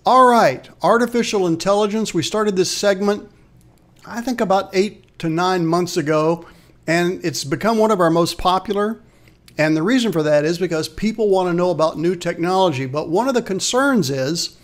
All right, artificial intelligence. We started this segment, I think about 8 to 9 months ago, and it's become one of our most popular. And the reason for that is because people want to know about new technology. But one of the concerns is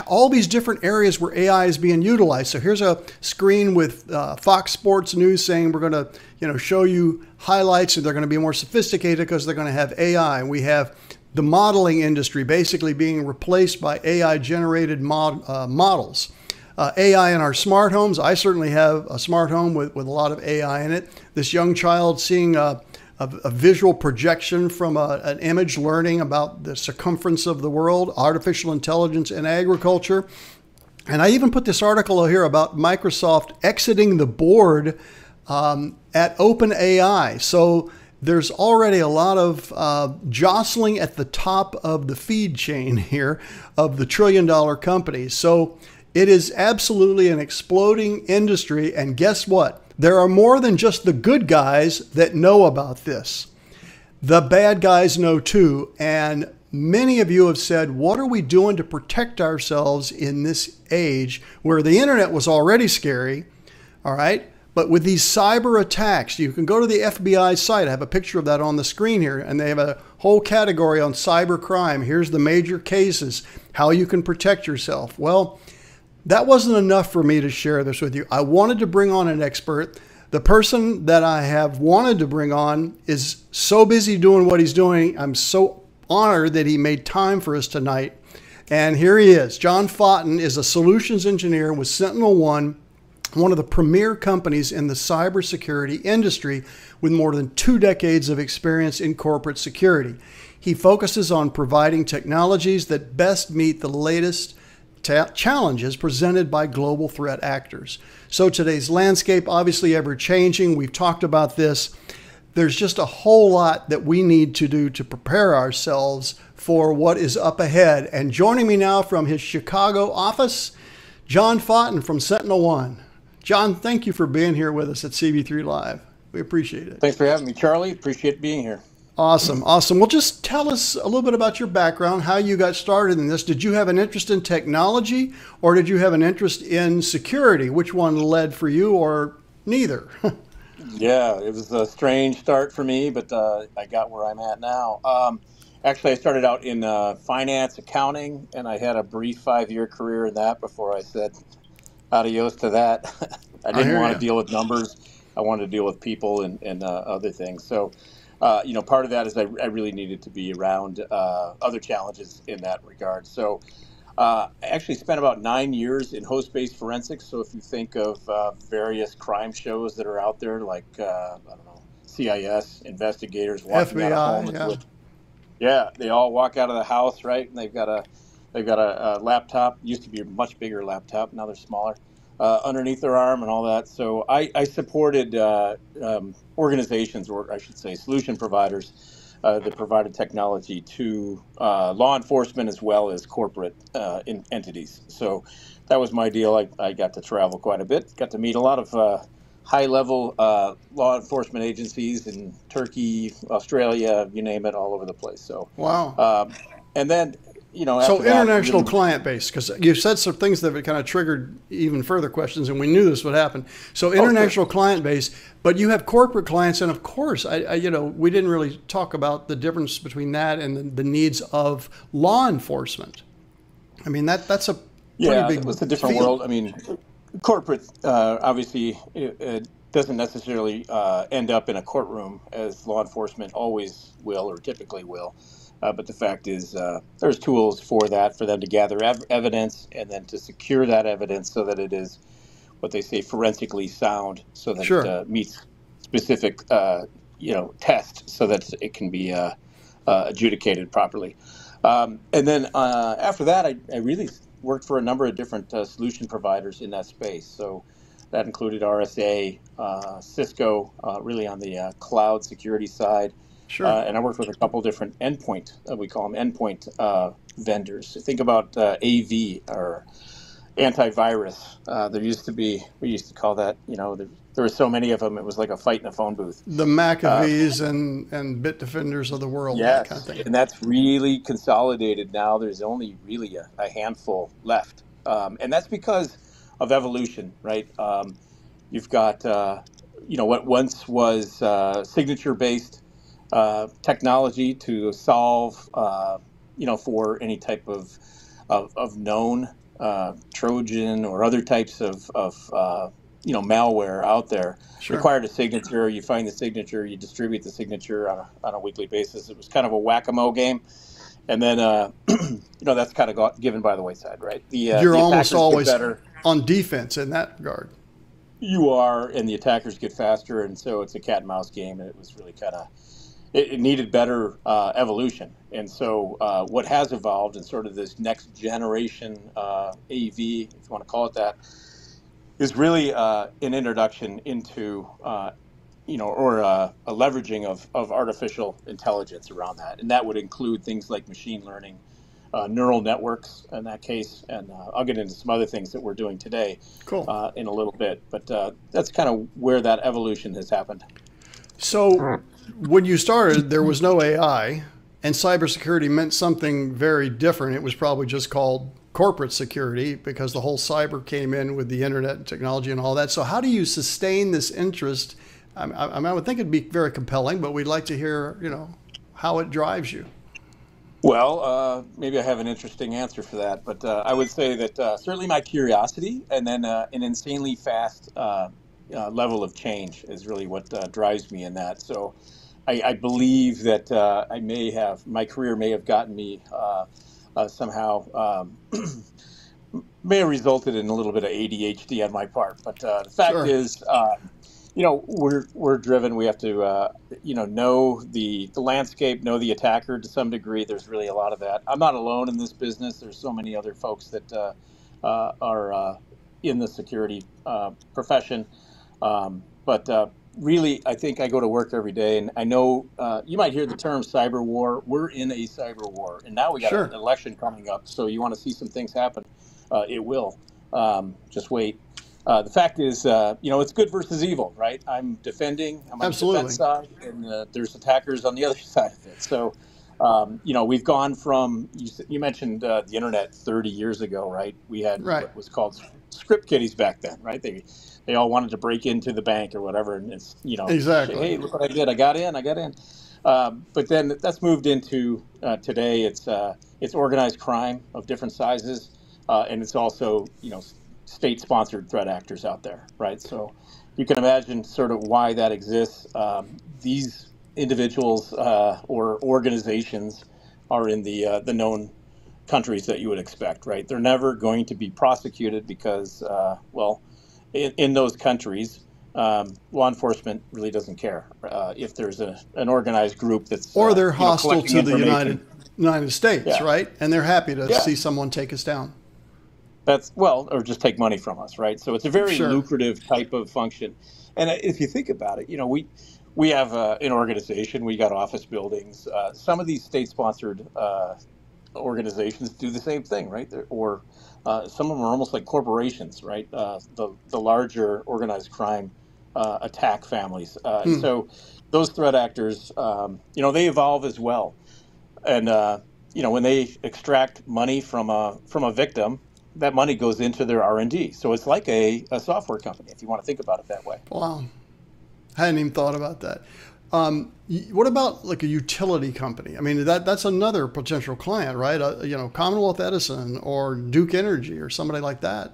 all these different areas where AI is being utilized. So here's a screen with Fox Sports News saying we're going to show you highlights, and they're going to be more sophisticated because they're going to have AI. And we have the modeling industry basically being replaced by AI-generated models. AI in our smart homes. I certainly have a smart home with a lot of AI in it. This young child seeing a visual projection from an image, learning about the circumference of the world, artificial intelligence in agriculture. And I even put this article here about Microsoft exiting the board at OpenAI. So there's already a lot of jostling at the top of the feed chain here of the trillion-dollar companies. So it is absolutely an exploding industry. And guess what? There are more than just the good guys that know about this. The bad guys know too. And many of you have said, what are we doing to protect ourselves in this age where the internet was already scary? All right. But with these cyber attacks, you can go to the FBI site. I have a picture of that on the screen here, and they have a whole category on cyber crime. Here's the major cases, how you can protect yourself. Well, that wasn't enough for me to share this with you. I wanted to bring on an expert. The person that I have wanted to bring on is so busy doing what he's doing. I'm so honored that he made time for us tonight. And here he is. John Fatten is a solutions engineer with SentinelOne, one of the premier companies in the cybersecurity industry with more than 2 decades of experience in corporate security. He focuses on providing technologies that best meet the latest challenges presented by global threat actors. So today's landscape, obviously ever changing. We've talked about this. There's just a whole lot that we need to do to prepare ourselves for what is up ahead. And joining me now from his Chicago office, John Fatten from SentinelOne. John, thank you for being here with us at CB3 Live. We appreciate it. Thanks for having me, Charlie. Appreciate being here. Awesome. Awesome. Well, just tell us a little bit about your background, how you got started in this. Did you have an interest in technology, or did you have an interest in security? Which one led for you, or neither? Yeah, it was a strange start for me, but I got where I'm at now. Actually, I started out in finance, accounting, and I had a brief 5-year career in that before I said adios to that. I didn't want to deal with numbers. I wanted to deal with people and other things. So, part of that is I really needed to be around other challenges in that regard. So I actually spent about 9 years in host-based forensics. So if you think of various crime shows that are out there, like, I don't know, CIS, investigators walking FBI, out of home. Yeah, they all walk out of the house, right? And they've got a laptop. Used to be a much bigger laptop. Now they're smaller. Underneath their arm and all that. So I supported organizations, or I should say solution providers, that provided technology to law enforcement as well as corporate entities. So that was my deal. I got to travel quite a bit, got to meet a lot of high-level law enforcement agencies in Turkey, Australia, you name it, all over the place. So wow. And then, so international client base, because you said some things that kind of triggered even further questions, and we knew this would happen. So international client base, but you have corporate clients, and of course, we didn't really talk about the difference between that and the needs of law enforcement. I mean, that's a pretty big. It's a different world. I mean, corporate obviously it doesn't necessarily end up in a courtroom as law enforcement always will or typically will. But the fact is there's tools for that, for them to gather evidence and then to secure that evidence so that it is what they say forensically sound, so that it meets specific tests so that it can be adjudicated properly. And then after that, I really worked for a number of different solution providers in that space. So that included RSA, Cisco, really on the cloud security side. Sure. And I worked with a couple different endpoint, we call them endpoint vendors. Think about AV or antivirus. We used to call that, there were so many of them, it was like a fight in a phone booth. The McAfees and Bit Defenders of the world, that kind of Yes, thing. and that's really consolidated now. There's only really a handful left, and that's because of evolution, right? You've got what once was signature-based technology to solve for any type of known Trojan or other types of malware out there. Sure. Required a signature. You find the signature, you distribute the signature on a weekly basis. It was kind of a whack-a-mole game, and then that's kind of given by the wayside, right? You're the almost attackers always get better. on defense in that regard. You are, and the attackers get faster, and so it's a cat and mouse game, and it was really kind of it needed better evolution. And so what has evolved in sort of this next generation AV, if you want to call it that, is really an introduction into, a leveraging of artificial intelligence around that. And that would include things like machine learning, neural networks in that case. And I'll get into some other things that we're doing today in a little bit. But that's kind of where that evolution has happened. So when you started, there was no AI, and cybersecurity meant something very different. It was probably just called corporate security because the whole cyber came in with the internet and technology and all that. So how do you sustain this interest? I would think it'd be very compelling, but we'd like to hear, how it drives you. Well, maybe I have an interesting answer for that, but I would say that certainly my curiosity and then an insanely fast level of change is really what drives me in that. So I believe that my career may have gotten me somehow may have resulted in a little bit of ADHD on my part. But the fact is, we're driven. We have to, know the landscape, know the attacker to some degree. There's really a lot of that. I'm not alone in this business. There's so many other folks that are in the security profession. But really, I think I go to work every day, and I know you might hear the term cyber war. We're in a cyber war, and now we got an election coming up. So you want to see some things happen, it will. Just wait. The fact is, it's good versus evil, right? I'm defending. I'm on the defense side, and there's attackers on the other side of it. So, we've gone from, you mentioned the internet 30 years ago, right? We had what was called script kiddies back then, right? They all wanted to break into the bank or whatever, and it's exactly. Hey, look what I did! I got in. But then that's moved into today. It's organized crime of different sizes, and it's also state-sponsored threat actors out there, right? So you can imagine sort of why that exists. These individuals or organizations are in the known countries that you would expect, right? They're never going to be prosecuted because, in those countries, law enforcement really doesn't care if there's an organized group that's or they're hostile to the United States, right? And they're happy to see someone take us down. Or just take money from us, right? So it's a very lucrative type of function. And if you think about it, we have an organization, we got office buildings. Some of these state-sponsored organizations do the same thing, right? Some of them are almost like corporations, right? The larger organized crime attack families. And so those threat actors, they evolve as well. And, when they extract money from a victim, that money goes into their R&D. So it's like a software company, if you want to think about it that way. Wow. I hadn't even thought about that. What about like a utility company? I mean, that's another potential client, right? Commonwealth Edison or Duke Energy or somebody like that.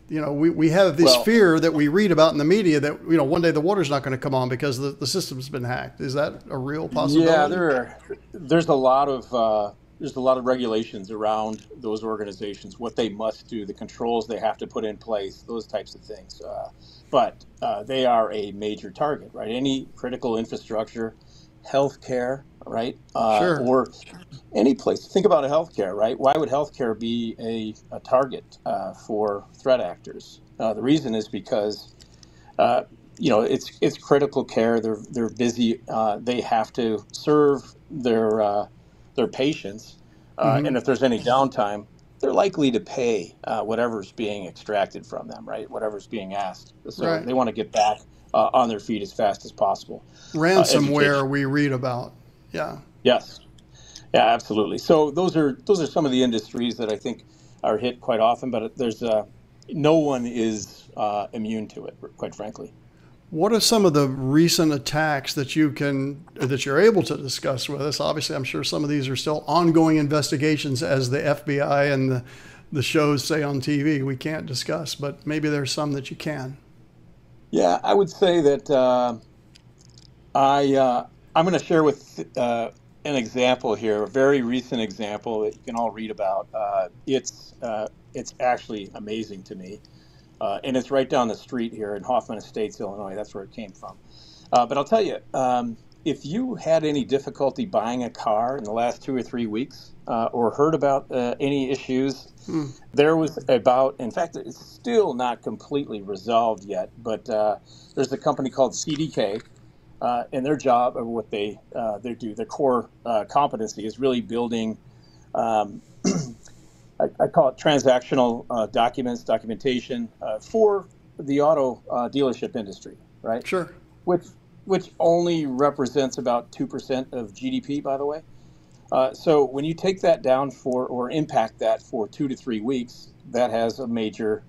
We have this fear that we read about in the media that, one day the water's not going to come on because the system's been hacked. Is that a real possibility? Yeah, there's a lot of regulations around those organizations, what they must do, the controls they have to put in place, those types of things. But they are a major target, right? Any critical infrastructure, healthcare, right? Or any place. Think about healthcare, right? Why would healthcare be a target for threat actors? The reason is because it's critical care. They're busy. They have to serve their patients, and if there's any downtime, they're likely to pay whatever's being extracted from them, right? Whatever's being asked. So Right. they want to get back on their feet as fast as possible. Ransomware Education. we read about. Yeah. Yes. Yeah, absolutely. So those are some of the industries that I think are hit quite often, but there's no one is immune to it, quite frankly. What are some of the recent attacks that you're able to discuss with us? Obviously, I'm sure some of these are still ongoing investigations, as the FBI and the shows say on TV we can't discuss, but maybe there's some that you can. Yeah, I would say that I'm going to share with an example here, a very recent example that you can all read about. It's actually amazing to me, and it's right down the street here in Hoffman Estates, Illinois. That's where it came from. But I'll tell you, if you had any difficulty buying a car in the last 2 or 3 weeks, or heard about any issues, there was about, in fact, it's still not completely resolved yet, but there's a company called CDK, and their job, or what they do, their core competency is really building, um, I call it transactional documentation for the auto dealership industry, right? Sure. Which only represents about 2% of GDP, by the way. So when you take that down or impact that for 2 to 3 weeks, that has a major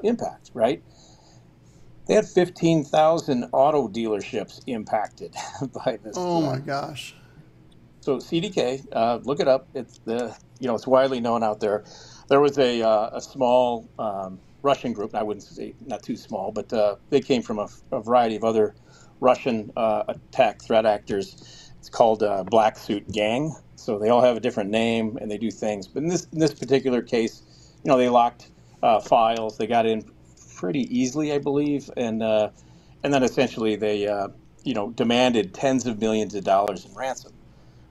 impact, right? They had 15,000 auto dealerships impacted by this Oh my threat. gosh. So CDK, look it up. It's widely known out there. There was a small Russian group. I wouldn't say not too small, but they came from a variety of other Russian attack threat actors. It's called Black Suit Gang. So they all have a different name and they do things. But in this particular case, they locked files. They got in pretty easily, I believe, and then essentially they demanded tens of millions of dollars in ransom.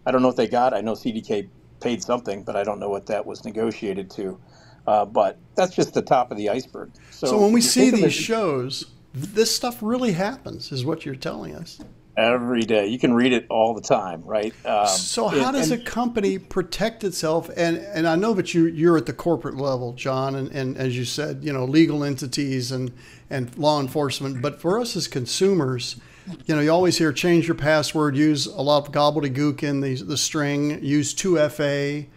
I don't know what they got. I know CDK paid something, but I don't know what that was negotiated to. But that's just the top of the iceberg. So when we if you see think of these it, shows, this stuff really happens, is what you're telling us. every day, you can read it all the time, right? So how does a company protect itself? And I know that you're at the corporate level, John, and as you said, legal entities and law enforcement. But for us as consumers, you always hear change your password, use a lot of gobbledygook in the string, use 2FA.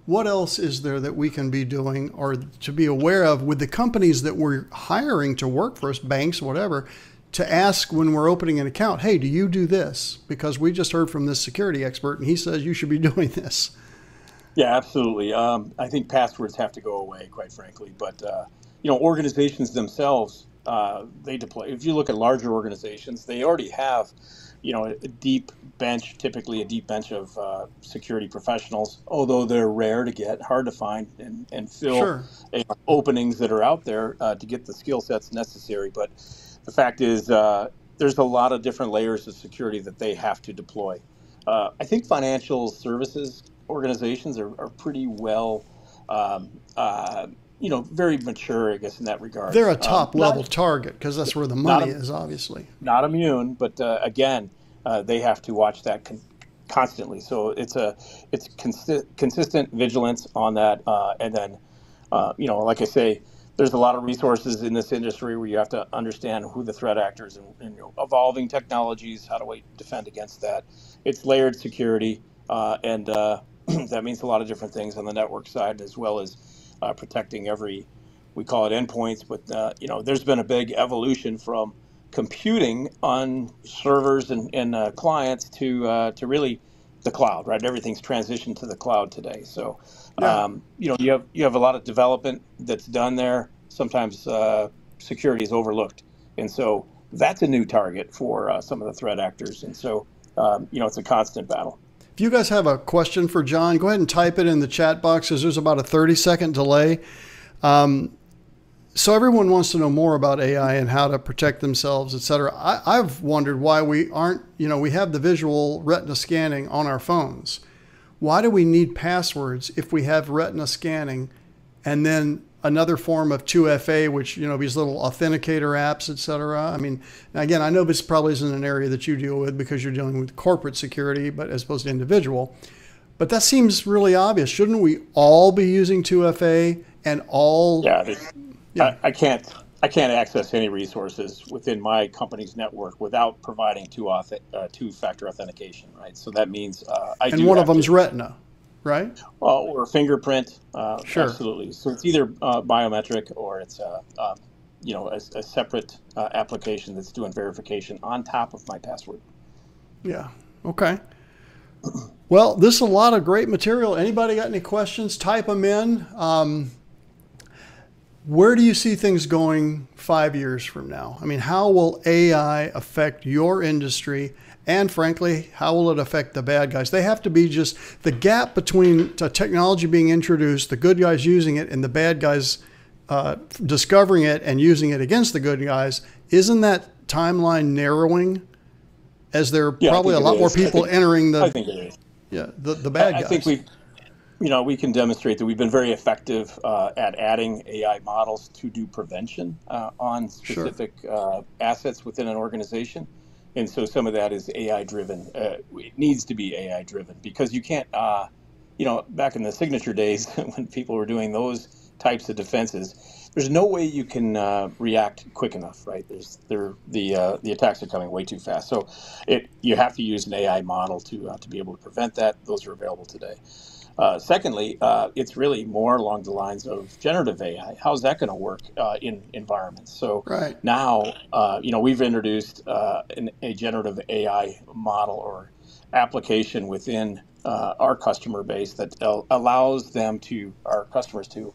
What else is there that we can be doing or to be aware of with the companies that we're hiring to work for us, banks, whatever, to ask when we're opening an account, hey, do you do this? Because we just heard from this security expert and he says you should be doing this. Yeah, absolutely. I think passwords have to go away, quite frankly. But organizations themselves, they deploy. If you look at larger organizations, they already have, a deep bench, typically a deep bench of security professionals. Although they're rare to get, hard to find, and fill Sure. openings that are out there to get the skill sets necessary. But the fact is, there's a lot of different layers of security that they have to deploy. I think financial services organizations are pretty well, very mature, I guess, in that regard. They're a top level Not target because that's where the not money is, obviously. not immune, but again, they have to watch that constantly. So it's consistent vigilance on that, and then like I say, there's a lot of resources in this industry where you have to understand who the threat actors and evolving technologies, how do we defend against that. It's layered security, and that means a lot of different things on the network side, as well as protecting we call it endpoints, but there's been a big evolution from computing on servers and clients to really the cloud, right? Everything's transitioned to the cloud today. So, Yeah. you have a lot of development that's done there. Sometimes security is overlooked, and so that's a new target for some of the threat actors. And so, it's a constant battle. If you guys have a question for John, go ahead and type it in the chat box because there's about a 30-second delay. So everyone wants to know more about AI and how to protect themselves, et cetera. I've wondered why we aren't, we have the visual retina scanning on our phones. Why do we need passwords if we have retina scanning and then another form of 2FA, which, these little authenticator apps, et cetera? I mean, again, I know this probably isn't an area that you deal with because you're dealing with corporate security, but as opposed to individual. But that seems really obvious. Shouldn't we all be using 2FA and all? Yeah, I can't access any resources within my company's network without providing two-factor authentication, right? So that means And one of them's Retina, right? Or fingerprint, Sure. absolutely. So it's either biometric or it's a separate application that's doing verification on top of my password. Yeah. Okay. Well, this is a lot of great material. Anybody got any questions? Type them in. Where do you see things going 5 years from now? I mean, how will AI affect your industry? And frankly, how will it affect the bad guys? They have to be just the gap between the technology being introduced, the good guys using it, and the bad guys discovering it and using it against the good guys. Isn't that timeline narrowing as there are probably a lot more people entering the... I think it is. Yeah, the bad guys. I think we can demonstrate that we've been very effective at adding AI models to do prevention on specific assets within an organization. And so some of that is AI driven. It needs to be AI driven because you can't, back in the signature days when people were doing those types of defenses, there's no way you can react quick enough, right? The attacks are coming way too fast. So you have to use an AI model to be able to prevent that. Those are available today. Secondly, it's really more along the lines of generative AI. How's that going to work in environments? So now, we've introduced a generative AI model or application within our customer base that allows our customers to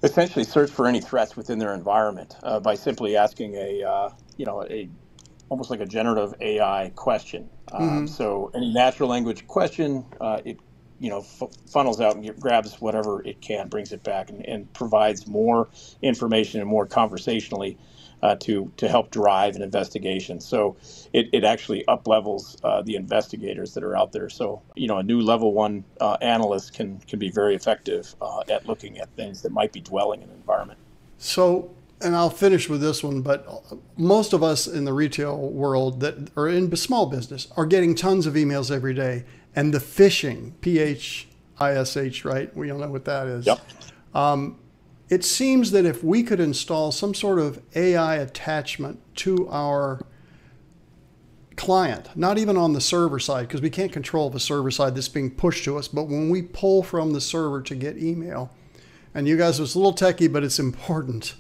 essentially search for any threats within their environment by simply asking almost like a generative AI question. So any natural language question, it funnels out and grabs whatever it can, brings it back, and provides more information and more conversationally to help drive an investigation. So it actually up levels the investigators that are out there. So a new level 1 analyst can be very effective at looking at things that might be dwelling in an environment. So, and I'll finish with this one, but most of us in the retail world that are in small business are getting tons of emails every day. And the phishing, PHISH, right? We all know what that is. Yep. It seems that if we could install some sort of AI attachment to our client, not even on the server side, because we can't control the server side that's being pushed to us, but when we pull from the server to get email, and you guys, it's a little techie, but it's important.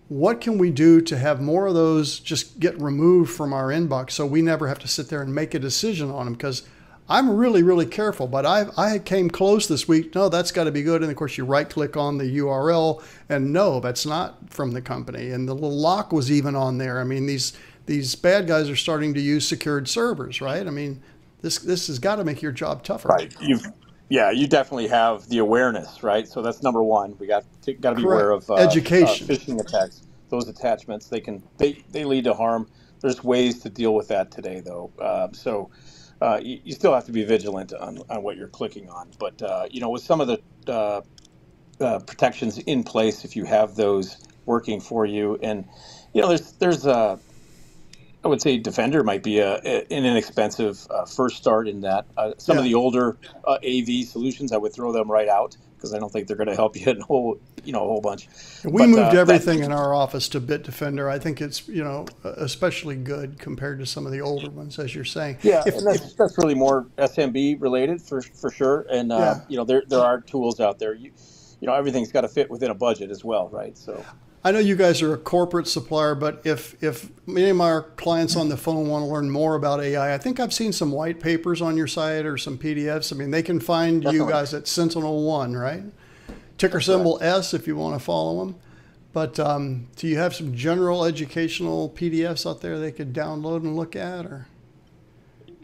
What can we do to have more of those just get removed from our inbox so we never have to sit there and make a decision on them? Because I'm really, really careful, but I came close this week. No, that's got to be good. And of course, you right click on the URL and no, that's not from the company. And the little lock was even on there. I mean, these bad guys are starting to use secured servers, right? I mean, this has got to make your job tougher. Right. You definitely have the awareness, right? So that's number one. We got to be aware of education, phishing attacks. Those attachments, they lead to harm. There's ways to deal with that today, though. You still have to be vigilant on what you're clicking on. But with some of the protections in place, if you have those working for you, and there's I would say Defender might be an inexpensive first start in that. Some of the older AV solutions, I would throw them right out because I don't think they're going to help you in a whole bunch. We moved everything in our office to Bitdefender. I think it's especially good compared to some of the older ones, as you're saying. Yeah, that's really more SMB related for sure. And there are tools out there. Everything's got to fit within a budget as well, right? So. I know you guys are a corporate supplier, but if many of our clients on the phone want to learn more about AI, I think I've seen some white papers on your site or some PDFs. I mean, they can find you guys at SentinelOne, right? Ticker symbol S if you want to follow them. But do you have some general educational PDFs out there they could download and look at, or?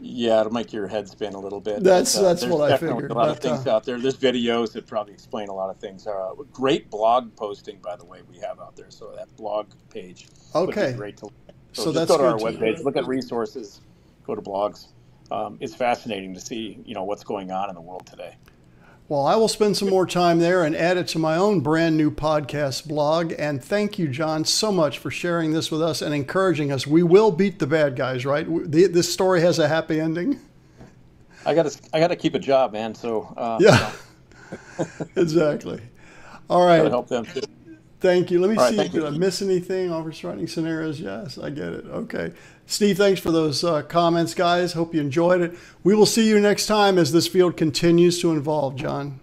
Yeah, it'll make your head spin a little bit. That's what I figured. There's a lot of things out there. There's videos that probably explain a lot of things. Great blog posting, by the way, we have out there. So that blog page would be great to look at. So just go to our webpage, look at resources, go to blogs. It's fascinating to see, what's going on in the world today. Well, I will spend some more time there and add it to my own brand new podcast blog. And thank you, John, so much for sharing this with us and encouraging us. We will beat the bad guys, right? This story has a happy ending. I gotta keep a job, man. So Yeah, exactly. All gotta right. help them too. Thank you. Let me All right, see. thank Did you. I miss anything? Office writing scenarios? Yes, I get it. Okay. Steve, thanks for those comments, guys. Hope you enjoyed it. We will see you next time as this field continues to evolve, John.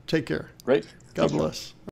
Take care. Great. God Thanks, Charles. bless.